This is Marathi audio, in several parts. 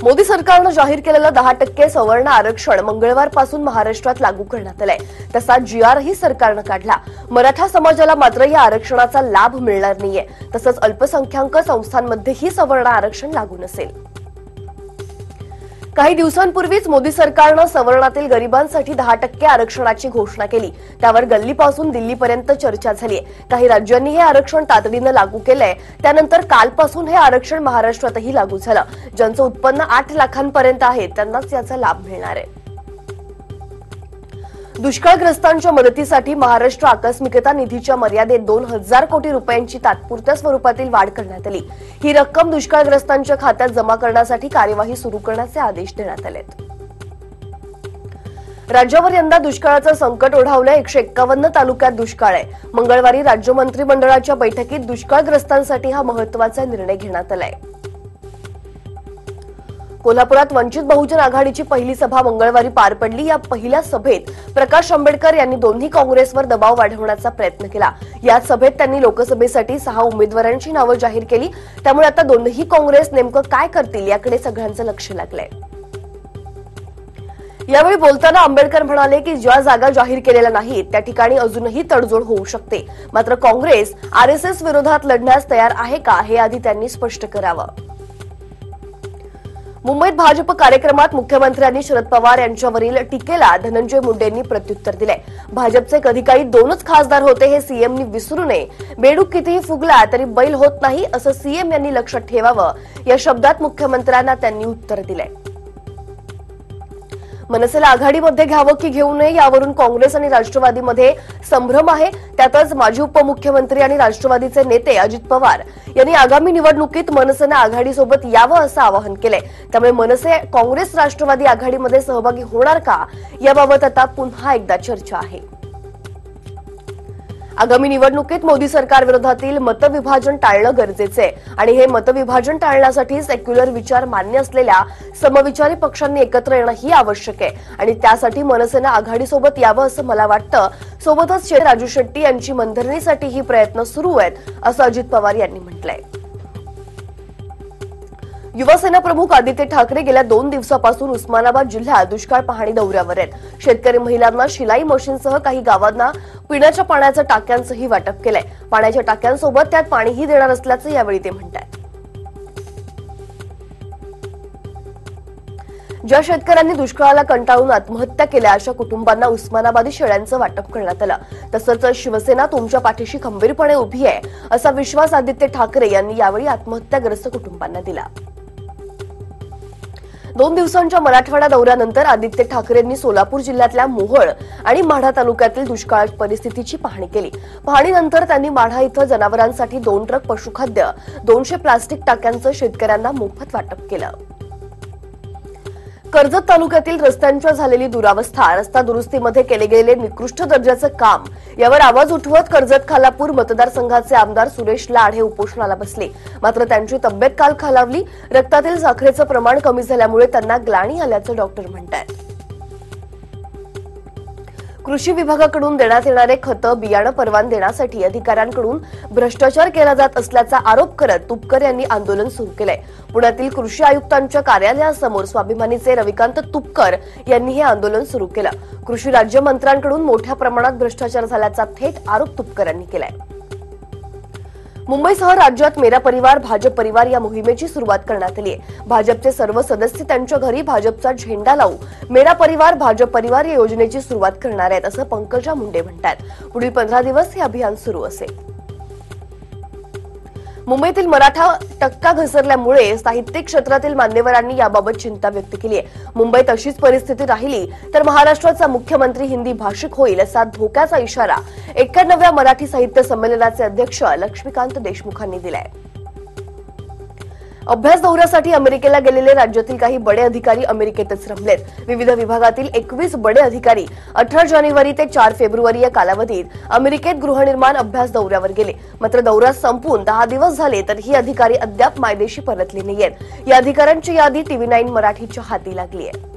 मोदी सरकारनं जाहीर केलेलं 10% सवर्ण आरक्षण मंगळवारपासून महाराष्ट्रात लागू करण्यात आलंय. तसा GRही सरकारनं काढला. मराठा समाजाला मात्र या आरक्षणाचा लाभ मिळणार नाहीये. तसंच अल्पसंख्याक संस्थांमध्येही सवर्ण आरक्षण लागू नसेल. काही दिवसांपूर्वीच मोदी सरकारनं सवर्णातील गरिबांसाठी 10% आरक्षणाची घोषणा केली. त्यावर गल्लीपासून दिल्लीपर्यंत चर्चा झाली. काही राज्यांनी हे आरक्षण तातडीनं लागू केलंय. त्यानंतर कालपासून हे आरक्षण महाराष्ट्रातही लागू झालं. ज्यांचं उत्पन्न 8 लाखांपर्यंत आहे त्यांनाच याचा लाभ मिळणार आहे. दुष्काळग्रस्तांच्या मदतीसाठी महाराष्ट्र आकस्मिकता निधीच्या मर्यादेत 2000 कोटी रुपयांची तात्पुरत्या स्वरूपातील वाढ करण्यात आली. ही रक्कम दुष्काळग्रस्तांच्या खात्यात जमा करण्यासाठी कार्यवाही सुरू करण्याचे आदेश देण्यात आलेत. राज्यावर यंदा दुष्काळाचं संकट ओढावलंय. 151 तालुक्यात दुष्काळ आहे. मंगळवारी राज्य मंत्रिमंडळाच्या बैठकीत दुष्काळग्रस्तांसाठी हा महत्त्वाचा निर्णय घेण्यात आलाय. कोल्हापुरात वंचित बहुजन आघाडीची पहिली सभा मंगळवारी पार पडली. या पहिल्या सभेत प्रकाश आंबेडकर यांनी दोन्ही काँग्रेसवर दबाव वाढवण्याचा प्रयत्न केला. या सभेत त्यांनी लोकसभेसाठी 6 उमेदवारांची नावं जाहीर केली. त्यामुळे आता दोन्ही काँग्रेस नेमकं काय करतील याकडे सगळ्यांचं लक्ष लागलंय. यावेळी बोलताना आंबेडकर म्हणाले की ज्या जागा जाहीर केलेल्या नाहीत त्या ठिकाणी अजूनही तडजोड होऊ शकते. मात्र काँग्रेस RSS विरोधात लढण्यास तयार आहे का हे आधी त्यांनी स्पष्ट करावं. मुंबईत भाजप कार्यक्रमात मुख्यमंत्र्यांनी शरद पवार यांच्यावरील टीकेला धनंजय मुंडेंनी प्रत्युत्तर दिले. भाजपचे कधी काही 2च खासदार होते हे सीएमनी विसरू नये. बेडूक कितीही फुगला तरी बैल होत नाही असं सीएम यांनी लक्षात ठेवावं या शब्दात मुख्यमंत्र्यांना त्यांनी उत्तर दिले. मनसेला आघाडीमध्ये घ्यावं की घेऊ नये यावरून काँग्रेस आणि राष्ट्रवादीमध्ये संभ्रम आहे. त्यातच माजी उपमुख्यमंत्री आणि राष्ट्रवादीचे नेते अजित पवार यांनी आगामी निवडणुकीत मनसेनं आघाडीसोबत यावं असं आवाहन केलंय. त्यामुळे मनसे काँग्रेस राष्ट्रवादी आघाडीमध्ये सहभागी होणार का याबाबत आता पुन्हा एकदा चर्चा आहे. आगामी निवडणुकीत मोदी सरकार विरोधातील मतविभाजन टाळणं गरजेचं आहे आणि हे मतविभाजन टाळण्यासाठी सेक्युलर विचार मान्य असलेल्या समविचारी पक्षांनी एकत्र येणं ही आवश्यक आहे आणि त्यासाठी मनसेनं आघाडीसोबत यावं असं मला वाटतं. सोबतच राजू शेट्टी यांची मनधरणीसाठीही प्रयत्न सुरू आहेत असं अजित पवार यांनी म्हटलंय. युवासेना प्रमुख आदित्य ठाकरे गेल्या 2 दिवसापासून उस्मानाबाद जिल्ह्यात दुष्काळ पाहणी दौऱ्यावर आहेत. शेतकरी महिलांना शिलाई मशीनसह काही गावांना पिण्याच्या पाण्याच्या टाक्यांचंही वाटप केलंय. पाण्याच्या टाक्यांसोबत त्यात पाणीही देणार असल्याचं यावेळी ते म्हणतात. ज्या शेतकऱ्यांनी दुष्काळाला कंटाळून आत्महत्या केल्या अशा कुटुंबांना उस्मानाबादी शेळ्यांचं वाटप करण्यात आलं. तसंच शिवसेना तुमच्या पाठीशी खंबीरपणे उभी आहे असा विश्वास आदित्य ठाकरे यांनी यावेळी आत्महत्याग्रस्त कुटुंबांना दिला. 2 दिवसांच्या मराठवाडा दौऱ्यानंतर आदित्य ठाकरेंनी सोलापूर जिल्ह्यातल्या मोहोळ आणि माढा तालुक्यातील दुष्काळ परिस्थितीची पाहणी केली. पाहणीनंतर त्यांनी माढा इथं जनावरांसाठी 2 ट्रक पशुखाद्य, 200 प्लास्टिक टाक्यांचं शेतकऱ्यांना मोफत वाटप केलं. कर्जत तालुक्यातील रस्त्यांच्या झालेली दुरावस्था, रस्ता दुरुस्तीमध्ये केले गेलेले निकृष्ट दर्जाचं काम यावर आवाज उठवत कर्जत खालापूर मतदारसंघाचे आमदार सुरेश लाड हे उपोषणाला बसले. मात्र त्यांची तब्येत काल खालावली. रक्तातील साखरेचं प्रमाण कमी झाल्यामुळे त्यांना ग्लानी आल्याचं डॉक्टर म्हणतात. कृषी विभागाकडून देण्यात येणारे खतं, बियाणं परवाने देण्यासाठी अधिकाऱ्यांकडून भ्रष्टाचार केला जात असल्याचा आरोप करत तुपकर यांनी आंदोलन सुरू केलंय. पुण्यातील कृषी आयुक्तांच्या कार्यालयासमोर स्वाभिमानीचे रविकांत तुपकर यांनी हे आंदोलन सुरू केलं. कृषी राज्यमंत्र्यांकडून मोठ्या प्रमाणात भ्रष्टाचार झाल्याचा थेट आरोप तुपकर यांनी केलाय. मुंबईसह राज्यात मेरा परिवार भाजप परिवार या मोहिमेची सुरुवात करण्यात आली आहे. भाजपचे सर्व सदस्य त्यांच्या घरी भाजपचा झेंडा लावून मेरा परिवार भाजप परिवार या योजनेची सुरुवात करणार आहेत असं पंकजा मुंडे म्हणतात. पुढील 15 दिवस हे अभियान सुरू असेल. मुंबईतील मराठा टक्का घसरल्यामुळे साहित्य क्षेत्रातील मान्यवरांनी याबाबत चिंता व्यक्त केली आहे. मुंबईत अशीच परिस्थिती राहिली तर महाराष्ट्राचा मुख्यमंत्री हिंदी भाषिक होईल असा धोक्याचा इशारा 91व्या मराठी साहित्य संमेलनाचे अध्यक्ष लक्ष्मीकांत देशमुखांनी दिलाय. अभ्यास दौऱ्यासाठी अमेरिकेला गेलेले राज्यातील काही बडे अधिकारी अमेरिकेतच रमलेत. विविध विभागातील 21 बडे अधिकारी 18 जानेवारी ते 4 फेब्रुवारी या कालावधीत अमेरिकेत गृहनिर्माण अभ्यास दौऱ्यावर गेले. मात्र दौरा संपून 10 दिवस झाले तर ही अधिकारी अद्याप मायदेशी परतले नाहीयेत. या अधिकाऱ्यांची यादी TV9 मराठीच्या हाती लागली आहे.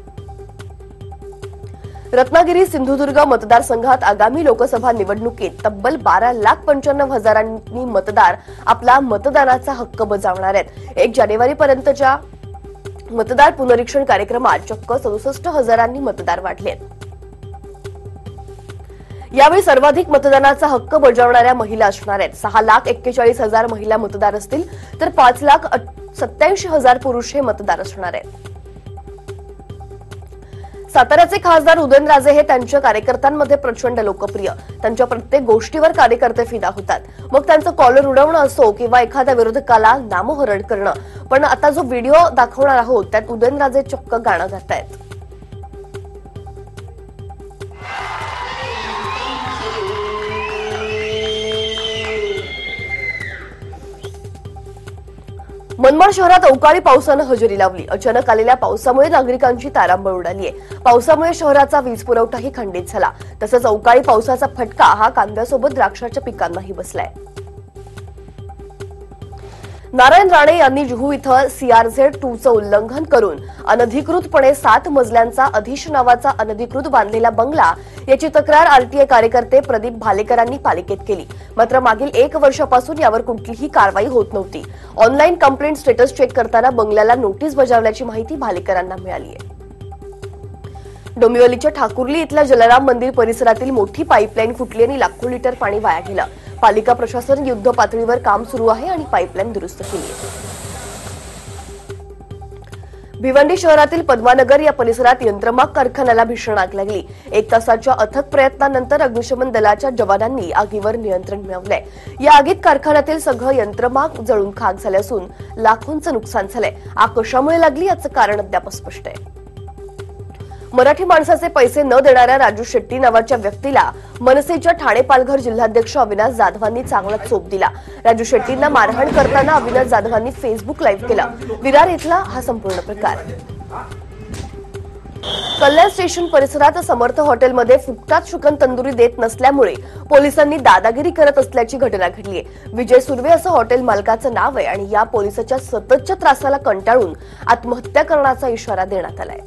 रत्नागिरी सिंधुदुर्ग मतदारसंघात आगामी लोकसभा निवडणुकीत तब्बल 12,95,000 मतदार आपला मतदानाचा हक्क बजावणार आहेत. 1 जानेवारीपर्यंतच्या मतदार पुनरीक्षण कार्यक्रमात चक्क 67,000 मतदार वाढले. यावेळी सर्वाधिक मतदानाचा हक्क बजावणाऱ्या महिला असणार आहेत. 6,41,000 महिला मतदार असतील तर 5,87,000 पुरुष हे मतदार असणार आहेत. साताऱ्याचे खासदार उदयनराजे हे त्यांच्या कार्यकर्त्यांमध्ये प्रचंड लोकप्रिय. त्यांच्या प्रत्येक गोष्टीवर कार्यकर्ते फिदा होतात. मग त्यांचं कॉलर उडवणं असो किंवा एखाद्या विरोधकाला नामोहरड करणं. पण आता जो व्हिडिओ दाखवणार आहोत त्यात उदयनराजे चक्क गाणं गातायत. मनमाड शहरात अवकाळी पावसानं हजेरी लावली. अचानक आलेल्या पावसामुळे नागरिकांची तारांबळ उडाली आहे. पावसामुळे शहराचा वीज पुरवठाही खंडित झाला. तसंच अवकाळी पावसाचा फटका हा कांद्यासोबत द्राक्षाच्या पिकांनाही बसलाय. नारायण राणे यांनी जुहू इथं CRZ-2चं उल्लंघन करून अनधिकृतपणे 7 मजल्यांचा अधीश नावाचा अनधिकृत बांधलेला बंगला याची तक्रार आरटीआय कार्यकर्ते प्रदीप भालेकरांनी पालिकेत केली. मात्र मागील 1 वर्षापासून यावर कुठलीही कारवाई होत नव्हती. ऑनलाईन कंप्लेंट स्टेटस चेक करताना बंगल्याला नोटीस बजावल्याची माहिती भालेकरांना मिळाली आहे. डोंबिवलीच्या ठाकुर्ली इथल्या जलाराम मंदिर परिसरातील मोठी पाईपलाईन फुटली आणि लाखो लिटर पाणी वाया गेलं. पालिका प्रशासन युद्ध पातळीवर काम सुरू आहे आणि पाईपलाईन दुरुस्त केली आहे. भिवंडी शहरातील पद्मानगर या परिसरात यंत्रमाग कारखान्याला भीषण आग लागली. 1 तासाच्या अथक प्रयत्नानंतर अग्निशमन दलाच्या जवानांनी आगीवर नियंत्रण मिळवलंय. या आगीत कारखान्यातील सगळं यंत्रमाग जळून खाक झाले असून लाखोंचं नुकसान झालंय. आग कशामुळे लागली याचं कारण अद्याप अस्पष्ट आहे. मराठी माणसाचे पैसे न देणाऱ्या राजू शेट्टी नावाच्या व्यक्तीला मनसेच्या ठाणे पालघर जिल्हाध्यक्ष अविनाश जाधवांनी चांगला चोप दिला. राजू शेट्टींना मारहाण करताना अविनाश जाधवांनी फेसबुक लाईव्ह केला. विरार इथला हा संपूर्ण प्रकार. कल्याण स्टेशन परिसरात समर्थ हॉटेलमध्ये फुकटात चिकन तंदुरी देत नसल्यामुळे पोलिसांनी दादागिरी करत असल्याची घटना घडली आहे. विजय सुर्वे असं हॉटेल मालकाचं नाव आहे आणि या पोलिसाच्या सततच्या त्रासाला कंटाळून आत्महत्या करण्याचा इशारा देण्यात आलाय.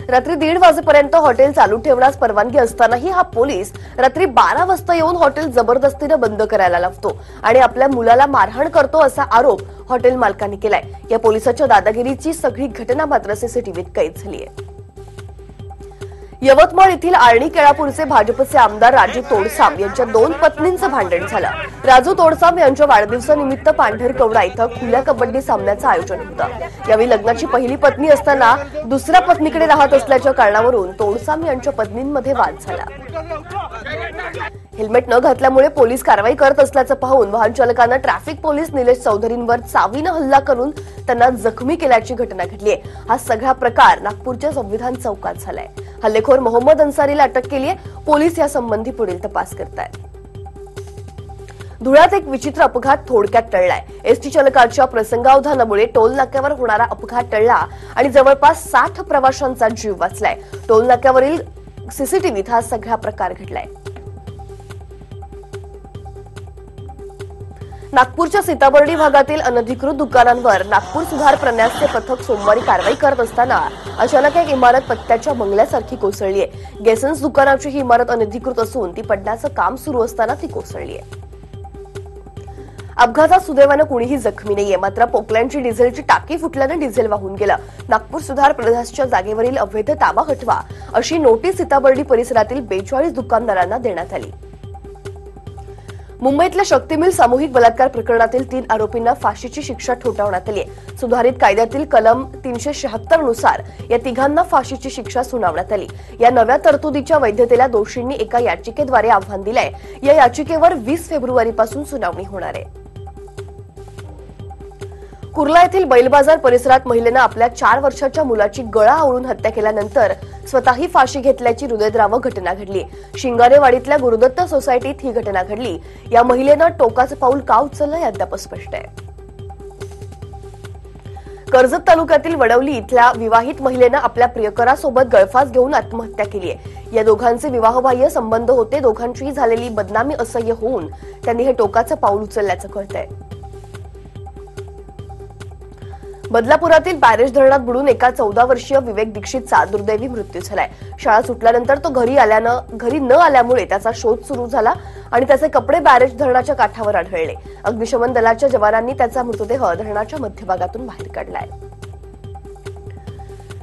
रात्री 1:30 वाजेपर्यंत हॉटेल चालू ठेवण्यास परवानगी असतानाही हा पोलीस रात्री 12 वाजता येऊन हॉटेल जबरदस्तीने बंद करायला लावतो आणि आपल्या मुलाला मारहाण करतो असा आरोप हॉटेल मालकांनी केलाय. या पोलिसाच्या दादागिरीची सगळी घटना मात्र सीसीटीव्हीत कैद झाली आहे. यवतमाळ येथील आर्णी केळापूरचे भाजपचे आमदार राजू तोडसाम यांच्या 2 पत्नींचं भांडण झालं. राजू तोडसाम यांच्या वाढदिवसानिमित्त पांढरकवडा इथं खुल्या कबड्डी सामन्याचं आयोजन होतं. यावेळी लग्नाची पहिली पत्नी असताना दुसऱ्या पत्नीकडे राहत असल्याच्या कारणावरून तोडसाम यांच्या पत्नींमध्ये वाद झाला. हेल्मेट न घातल्यामुळे पोलीस कारवाई करत असल्याचं पाहून वाहन चालकानं ट्रॅफिक पोलीस निलेश चौधरींवर चावीनं हल्ला करून त्यांना जखमी केल्याची घटना घडली आहे. हा सगळा प्रकार नागपूरच्या संविधान चौकात झालाय. हल्लेखोर मोहम्मद अन्सारीला अटक केली आहे. पोलीस यासंबंधी पुढील तपास करतायत. धुळ्यात एक विचित्र अपघात थोडक्यात टळलाय. एसटी चालकाच्या प्रसंगावधानामुळे टोल नाक्यावर होणारा अपघात टळला आणि जवळपास 60 प्रवाशांचा जीव वाचलाय. टोल नाक्यावरील सीसीटीव्हीत हा सगळा प्रकार घडलाय. नागपूरच्या सीताबर्डी भागातील अनधिकृत दुकानांवर नागपूर सुधार प्रन्यासचे पथक सोमवारी कारवाई करत असताना अचानक एक इमारत पत्त्याच्या बंगल्यासारखी कोसळली आहे. गेसन्स दुकानाची ही इमारत अनधिकृत असून ती पडण्याचं काम सुरू असताना ती कोसळली आहे. अपघातात सुदैवानं कुणीही जखमी नाहीये. मात्र पोकलँडची डिझेलची टाकी फुटल्यानं डिझेल वाहून गेलं. नागपूर सुधार प्रन्यासच्या जागेवरील अवैध ताबा हटवा अशी नोटीस सीताबर्डी परिसरातील 42 दुकानदारांना देण्यात आली. मुंबईतल्या शक्ती मिल सामूहिक बलात्कार प्रकरणातील 3 आरोपींना फाशीची शिक्षा ठोठावण्यात आली आहे. सुधारित कायद्यातील कलम 376 नुसार या तिघांना फाशीची शिक्षा सुनावण्यात आली. या नव्या तरतुदीच्या वैधतेला दोषींनी एका याचिकेद्वारे आव्हान दिलंय. या याचिकेवर 20 फेब्रुवारीपासून सुनावणी होणार आहे. कुर्ला येथील बैलबाजार परिसरात महिलेनं आपल्या 4 वर्षाच्या मुलाची गळा आवळून हत्या केल्यानंतर स्वतःही फाशी घेतल्याची हृदयद्रावक घटना घडली. शिंगारेवाडीतल्या गुरुदत्त सोसायटीत ही घटना घडली. या महिलेनं टोकाचं पाऊल का उचललं हे अद्याप स्पष्ट आहे. कर्जत तालुक्यातील वडवली इथल्या विवाहित महिलेनं आपल्या प्रियकरासोबत गळफास घेऊन आत्महत्या केली आहे. या दोघांचे विवाहबाह्य संबंध होते. दोघांचीही झालेली बदनामी असह्य होऊन त्यांनी हे टोकाचं पाऊल उचलल्याचं कळतंय. बदलापुरातील बॅरेज धरणात बुडून एका 14 वर्षीय विवेक दीक्षितचा दुर्दैवी मृत्यू झालाय। शाळा सुटल्यानंतर तो घरी न आल्यामुळे त्याचा शोध सुरू झाला आणि त्याचे कपडे बॅरेज धरणाच्या काठावर आढळले। अग्निशमन दलाच्या जवानांनी त्याचा मृतदेह धरणाच्या मध्यभागातून बाहेर काढलाय।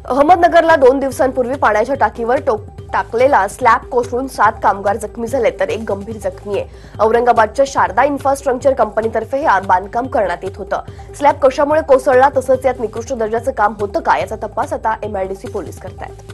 अहमदनगरला 2 दिवसांपूर्वी पाण्याच्या टाकीवर टाकलेला स्लॅब कोसळून 7 कामगार जखमी झाले तर एक गंभीर जखमी आहे। औरंगाबादच्या शारदा इन्फ्रास्ट्रक्चर कंपनीतर्फे हे बांधकाम करण्यात येत होतं। स्लॅब कशामुळे कोसळला तसंच यात निकृष्ट दर्जाचं काम होतं का याचा तपास आता MIDC पोलीस करतायत।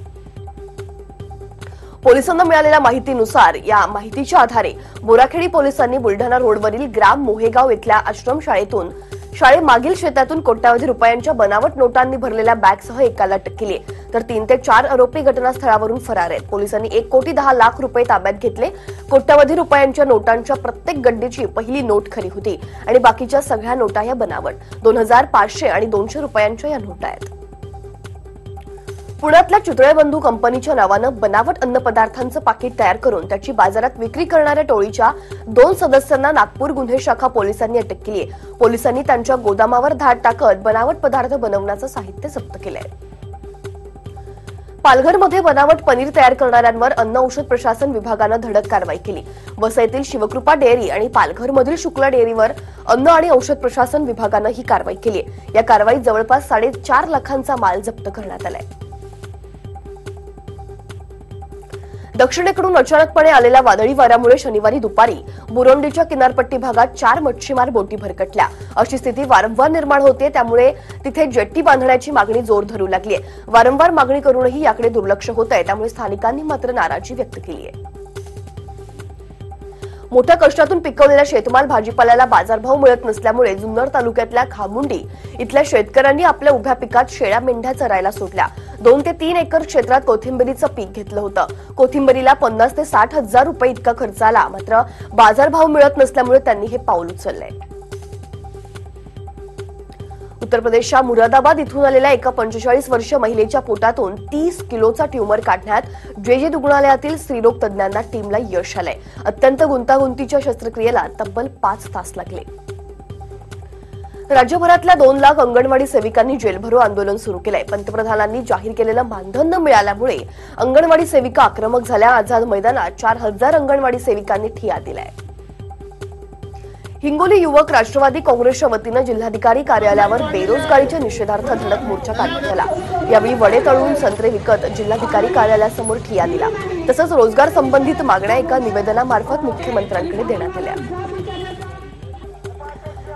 पोलिसांना मिळालेल्या माहितीनुसार या माहितीच्या आधारे बोराखेडी पोलिसांनी बुलढाणा रोडवरील ग्राम मोहेगाव इथल्या आश्रमशाळेतून शाळेमागील शेतातून कोट्यावधी रुपयांच्या बनावट नोटांनी भरलेल्या बॅगसह एकाला अटक केली तर 3 ते 4 आरोपी घटनास्थळावरून फरार आहेत। पोलिसांनी 1,10,00,000 रुपये ताब्यात घेतले। कोट्यावधी रुपयांच्या नोटांच्या प्रत्येक गड्डीची पहिली नोट खरी होती आणि बाकीच्या सगळ्या नोटा या बनावट 2,000, 500 आणि 200 रुपयांच्या या नोटा आहेत। पुण्यातल्या चितळे बंधू कंपनीच्या नावानं बनावट अन्नपदार्थांचं पाकिट तयार करून त्याची बाजारात विक्री करणाऱ्या टोळीच्या 2 सदस्यांना नागपूर गुन्हे शाखा पोलिसांनी अटक केली आहे। पोलिसांनी त्यांच्या गोदामावर धाड टाकत बनावट पदार्थ बनवण्याचं साहित्य जप्त केलंय। पालघरमध्ये बनावट पनीर तयार करणाऱ्यांवर अन्न औषध प्रशासन विभागानं धडक कारवाई केली। वसईतील शिवकृपा डेअरी आणि पालघरमधील शुक्ला डेअरीवर अन्न आणि औषध प्रशासन विभागानं ही कारवाई केली आहे। या कारवाईत जवळपास 4.5 लाखांचा माल जप्त करण्यात आलाय। दक्षिणेकडून अचानकपणे आलेल्या वादळी वाऱ्यामुळे शनिवारी दुपारी बुरोंडीच्या किनारपट्टी भागात 4 मच्छीमार बोटी भरकटल्या। अशी स्थिती वारंवार निर्माण होते, त्यामुळे तिथे जेट्टी बांधण्याची मागणी जोर धरू लागली आहे। वारंवार मागणी करूनही याकडे दुर्लक्ष होत आहे, त्यामुळे स्थानिकांनी मात्र नाराजी व्यक्त केली आहे। मोठ्या कष्टातून पिकवलेला शेतमाल भाजीपाल्याला बाजारभाव मिळत नसल्यामुळे जुन्नर तालुक्यातल्या खामुंडी इथल्या शेतकऱ्यांनी आपल्या उभ्या पिकात शेळ्या मेंढ्या चरायला सोडल्या। 2 ते 3 एकर क्षेत्रात कोथिंबीरीचं पीक घेतलं होतं। कोथिंबीरीला 50 ते 60 हजार रुपये इतका खर्च आला, मात्र बाजारभाव मिळत नसल्यामुळे त्यांनी हे पाऊल उचललंय। उत्तर प्रदेशच्या मुरादाबाद इथून आलेल्या एका 45 वर्षीय महिलेच्या पोटातून 30 किलोचा ट्यूमर काढण्यात जे रुग्णालयातील स्त्रीरोग तज्ज्ञांना टीमला यश आलंय। अत्यंत गुंतागुंतीच्या शस्त्रक्रियेला तब्बल 5 तास लागले। राज्यभरातल्या 2 लाख अंगणवाडी सेविकांनी जेलभरो आंदोलन सुरू केलंय। पंतप्रधानांनी जाहीर केलेलं मानधन न मिळाल्यामुळे अंगणवाडी सेविका आक्रमक झाल्या। आझाद मैदानात 4,000 अंगणवाडी सेविकांनी ठिय्या दिलाय। हिंगोली युवक राष्ट्रवादी काँग्रेसच्या वतीनं जिल्हाधिकारी कार्यालयावर बेरोजगारीच्या निषेधार्थ धडक मोर्चा काढण्यात आला। यावेळी वडे तळून संत्रे विकत जिल्हाधिकारी कार्यालयासमोर ठिय्या दिला। तसंच रोजगार संबंधित मागण्या एका निवेदनामार्फत मुख्यमंत्र्यांकडे देण्यात आल्या।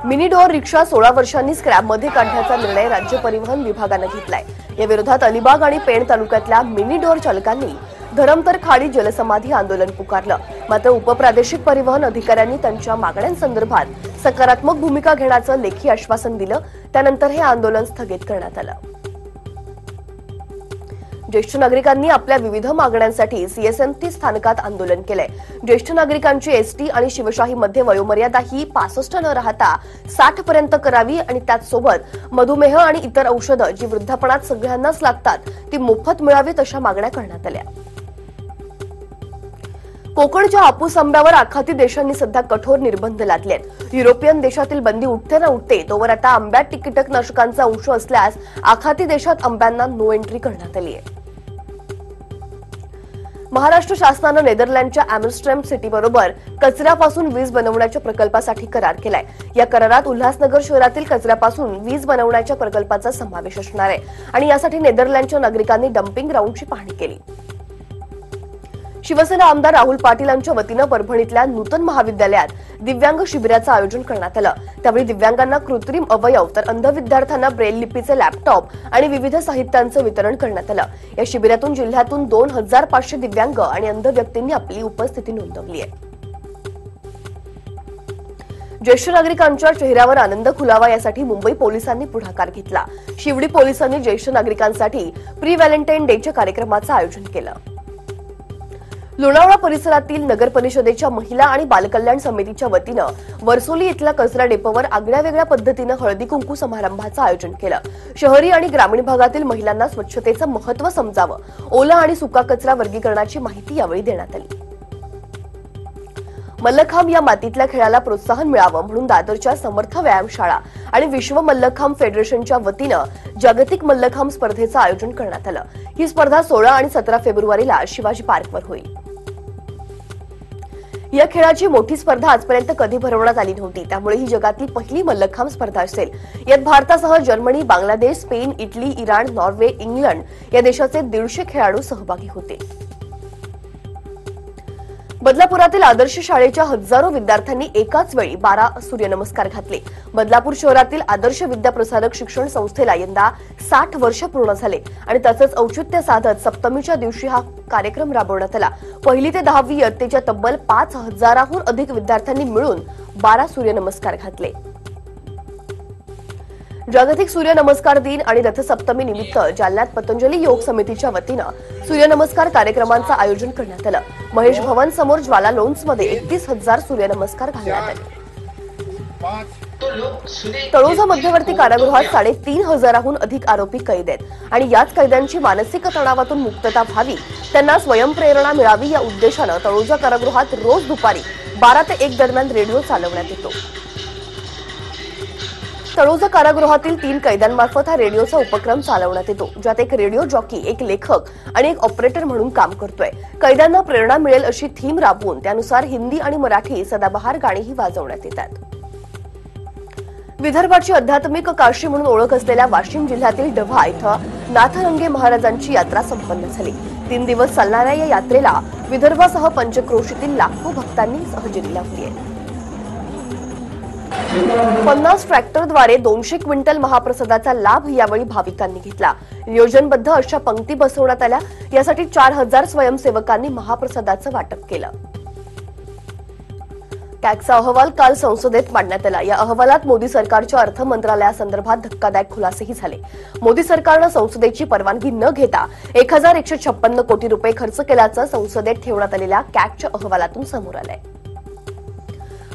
मिनी डोअर रिक्षा 16 वर्षांनी स्क्रॅपमध्ये काढण्याचा निर्णय राज्य परिवहन विभागानं घेतलाय। या विरोधात अलिबाग आणि पेण तालुक्यातल्या मिनी डोअर चालकांनी धरमतर खाडी जलसमाधी आंदोलन पुकारलं। मात्र उपप्रादेशिक परिवहन अधिकाऱ्यांनी त्यांच्या मागण्यांसंदर्भात सकारात्मक भूमिका घेण्याचं लेखी आश्वासन दिलं। त्यानंतर हे आंदोलन स्थगित करण्यात आलं। ज्येष्ठ नागरिकांनी आपल्या विविध मागण्यांसाठी CSMT स्थानकात आंदोलन केलंय। ज्येष्ठ नागरिकांची ST आणि शिवशाहीमध्ये वयोमर्यादा ही 65 न राहता 60 पर्यंत करावी आणि त्याचसोबत मधुमेह आणि इतर औषधं जी वृद्धापणात सगळ्यांनाच लागतात ती मोफत मिळावीत अशा मागण्या करण्यात आल्या। कोकणच्या हापूस आंब्यावर आखाती देशांनी सध्या कठोर निर्बंध लादले आहेत। युरोपियन देशातील बंदी उठते ना उठते तोवर आता आंब्यात कीटकनाशकांचा अंश असल्यास आखाती देशात आंब्यांना नो एंट्री करण्यात आली आहे। महाराष्ट्र शासनानं नेदरलँडच्या ॲम्स्टरडॅम सिटीबरोबर कचऱ्यापासून वीज बनवण्याच्या प्रकल्पासाठी करार केलाय। या करारात उल्हासनगर शहरातील कचऱ्यापासून वीज बनवण्याच्या प्रकल्पाचा समावेश असणार आहे आणि यासाठी नेदरलँडच्या नागरिकांनी डम्पिंग ग्राउंडची पाहणी केली। शिवसेना आमदार राहुल पाटील यांच्या वतीनं परभणीतल्या नूतन महाविद्यालयात दिव्यांग शिबिराचं आयोजन करण्यात आलं। त्यावेळी दिव्यांगांना कृत्रिम अवयव तर अंध विद्यार्थ्यांना ब्रेल लिपीचे लॅपटॉप आणि विविध साहित्यांचं वितरण करण्यात आलं। या शिबिरातून जिल्ह्यातून 2,500 दिव्यांग आणि अंध व्यक्तींनी आपली उपस्थिती नोंदवली आहे। ज्येष्ठ नागरिकांच्या चेहऱ्यावर आनंद खुलावा यासाठी मुंबई पोलिसांनी पुढाकार घेतला। शिवडी पोलिसांनी ज्येष्ठ नागरिकांसाठी प्री व्हॅलेंटाईन डेच्या कार्यक्रमाचं आयोजन केलं। लोणावळा परिसरातील नगर परिषदेच्या महिला आणि बालकल्याण समितीच्या वतीनं वर्सोली इथल्या कचरा डेपोवर आगळ्यावेगळ्या पद्धतीनं हळदी कुंकू समारंभाचं आयोजन केलं। शहरी आणि ग्रामीण भागातील महिलांना स्वच्छतेचं महत्त्व समजावं, ओला आणि सुका कचरा वर्गीकरणाची माहिती यावेळी देण्यात आली। मल्लखांब या मातीतल्या खेळाला प्रोत्साहन मिळावं म्हणून दादरच्या समर्थ व्यायामशाळा आणि विश्व मल्लखांब फेडरेशनच्या वतीनं जागतिक मल्लखांब स्पर्धेचं आयोजन करण्यात आलं। ही स्पर्धा 16 आणि 17 फेब्रुवारीला शिवाजी पार्कवर होईल। या खेळाची मोठी स्पर्धा आजपर्यंत कधी भरवण्यात आली नव्हती, त्यामुळे ही जगातली पहिली मल्लखांब स्पर्धा असेल। यात भारतासह Germany, Bangladesh, Spain, Italy, Iran, Norway, England या देशाचे 150 खेळाडू सहभागी होते। बदलापुरातील आदर्श शाळेच्या हजारो विद्यार्थ्यांनी एकाच वेळी 12 सूर्यनमस्कार घातले। बदलापूर शहरातील आदर्श विद्याप्रसारक शिक्षण संस्थेला यंदा 60 वर्ष पूर्ण झाले आणि त्याचंच औचित्य साधत सप्तमीच्या दिवशी हा कार्यक्रम राबवण्यात आला। पहिली ते 10वी इयत्तेच्या तब्बल 5000हून अधिक विद्यार्थ्यांनी मिळून 12 सूर्यनमस्कार घातले। जागतिक सूर्यनमस्कार दिन आणि रथसप्तमी निमित्त जालन्यात पतंजली योग समितीच्या वतीनं सूर्यनमस्कार कार्यक्रमांचं आयोजन करण्यात आलं। महेश भवन समोर ज्वाला लोन्समध्ये 31,000 सूर्यनमस्कार घालण्यात आले। तळोजा मध्यवर्ती कारागृहात 3,500हून अधिक आरोपी कैद आहेत आणि याच कैद्यांची मानसिक तणावातून मुक्तता व्हावी, त्यांना स्वयंप्रेरणा मिळावी या उद्देशानं तळोजा कारागृहात रोज दुपारी 12 ते 1 दरम्यान रेडिओ चालवण्यात येतो। तळोजा कारागृहातील 3 कैद्यांमार्फत हा रेडिओचा उपक्रम चालवण्यात येतो, ज्यात एक रेडिओ जॉकी, एक लेखक आणि एक ऑपरेटर म्हणून काम करतोय। कैद्यांना प्रेरणा मिळेल अशी थीम राबवून त्यानुसार हिंदी आणि मराठी सदाबहार गाणीही वाजवण्यात येतात। विदर्भाची आध्यात्मिक काशी म्हणून ओळख असलेल्या वाशिम जिल्ह्यातील डव्हा इथं नाथरंगे महाराजांची यात्रा संपन्न झाली। 3 दिवस चालणाऱ्या या यात्रेला विदर्भासह पंचक्रोशीतील लाखो भक्तांनी हजेरी लावली आहे। 50 ट्रॅक्टरद्वारे 200 क्विंटल महाप्रसादाचा लाभ यावेळी भाविकांनी घेतला। नियोजनबद्ध अशा पंक्ती बसवण्यात आल्या। यासाठी 4000 स्वयंसेवकांनी महाप्रसादाचं वाटप केलं। टॅक्सचा अहवाल काल संसदेत मांडण्यात आला। या अहवालात मोदी सरकारच्या अर्थ मंत्रालयासंदर्भात धक्कादायक खुलासेही झाले। मोदी सरकारनं संसदेची परवानगी न घेता 1156 कोटी रुपये खर्च केल्याचं संसदेत ठेवण्यात आलेल्या कॅगच्या अहवालातून समोर आलंय।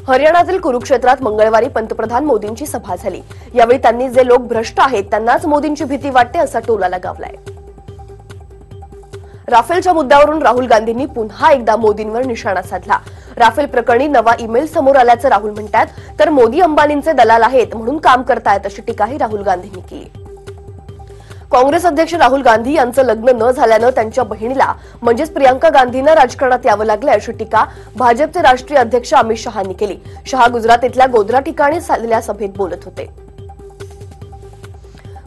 हरियाणातील कुरुक्षेत्रात मंगळवारी पंतप्रधान मोदींची सभा झाली। यावेळी त्यांनी जे लोक भ्रष्ट आहेत त्यांनाच मोदींची भीती वाटते असा टोला लगावलाय। राफेलच्या मुद्द्यावरून राहुल गांधींनी पुन्हा एकदा मोदींवर निशाणा साधला। राफेल प्रकरणी नवा ईमेल समोर आल्याचं राहुल म्हणतात, तर मोदी अंबानींचे दलाल आहेत म्हणून काम करतायत अशी टीकाही राहुल गांधींनी केली। काँग्रेस अध्यक्ष राहुल गांधी यांचं लग्न न झाल्यानं त्यांच्या बहिणीला म्हणजेच प्रियंका गांधींना राजकारणात यावं लागलं अशी टीका भाजपचे राष्ट्रीय अध्यक्ष अमित शहांनी केली। शहा गुजरात इथल्या गोधरा ठिकाणी झालेल्या सभेत बोलत होते।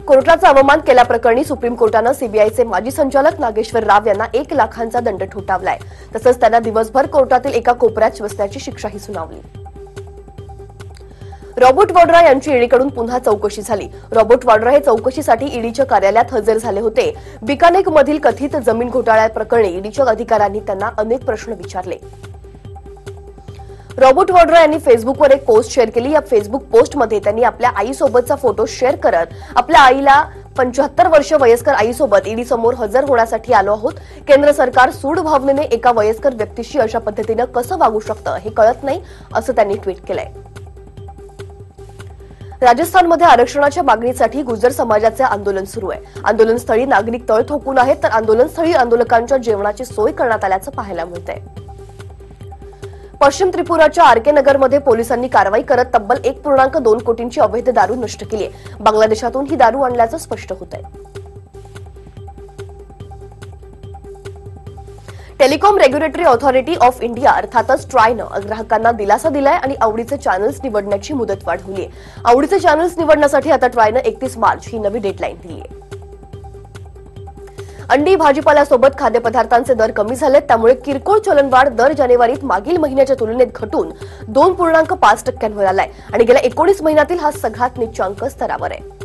कोर्टाचा अवमान केल्याप्रकरणी सुप्रीम कोर्टानं सीबीआयचे माजी संचालक नागेश्वर राव यांना 1 लाखांचा दंड ठोठावलाय। तसंच त्यांना दिवसभर कोर्टातील एका कोपऱ्यात बसण्याची शिक्षाही सुनावली। रॉबर्ट वाड्रा यांची ईडीकडून पुन्हा चौकशी झाली। रॉबर्ट वाड्रा हे चौकशीसाठी ईडीच्या कार्यालयात हजर झाले होते। बिकानेरमधील कथित जमीन घोटाळ्याप्रकरणी ईडीच्या अधिकाऱ्यांनी त्यांना अनेक प्रश्न विचारले। रॉबर्ट वाड्रा यांनी फेसबुकवर एक पोस्ट शेअर केली। या फेसबुक पोस्टमध्ये त्यांनी आपल्या आईसोबतचा फोटो शेअर करत आपल्या आईला 75 वर्ष वयस्कर आईसोबत ईडी समोर हजर होण्यासाठी आलो आहोत। केंद्र सरकार सूड भावनेने एका वयस्कर व्यक्तीशी अशा पद्धतीनं कसं वागू शकतं हे कळत नाही असं त्यांनी ट्विट केलंय। राजस्थानमध्ये आरक्षणाच्या मागणीसाठी गुजर समाजाचे आंदोलन सुरू आहे। आंदोलनस्थळी नागरिक तळ ठोकून आहेत, तर आंदोलनस्थळी आंदोलकांच्या जेवणाची सोय करण्यात आल्याचं पाहायला मिळतंय। पश्चिम त्रिपुराच्या आरके नगरमध्ये पोलिसांनी कारवाई करत तब्बल 1.2 कोटींची अवैध दारू नष्ट केली आहे। बांगलादेशातून ही दारू आणल्याचं स्पष्ट होत आहे। Telecom regulatory authority of India अर्थातच ट्रायनं ग्राहकांना दिलासा दिलाय आणि आवडीचे चॅनल्स निवडण्याची मुदत वाढवली आहे। आवडीचे चॅनल्स निवडण्यासाठी आता ट्रायनं 31 मार्च ही नवी डेडलाईन दिली आहे। अंडी भाजीपाल्यासोबत खाद्यपदार्थांचे दर कमी झालेत, त्यामुळे किरकोळ चलनवाढ दर जानेवारीत मागील महिन्याच्या तुलनेत घटून 2.5% आलाय आणि गेल्या 19 महिन्यातील हा सगळ्यात नीचांक स्तरावर आहे।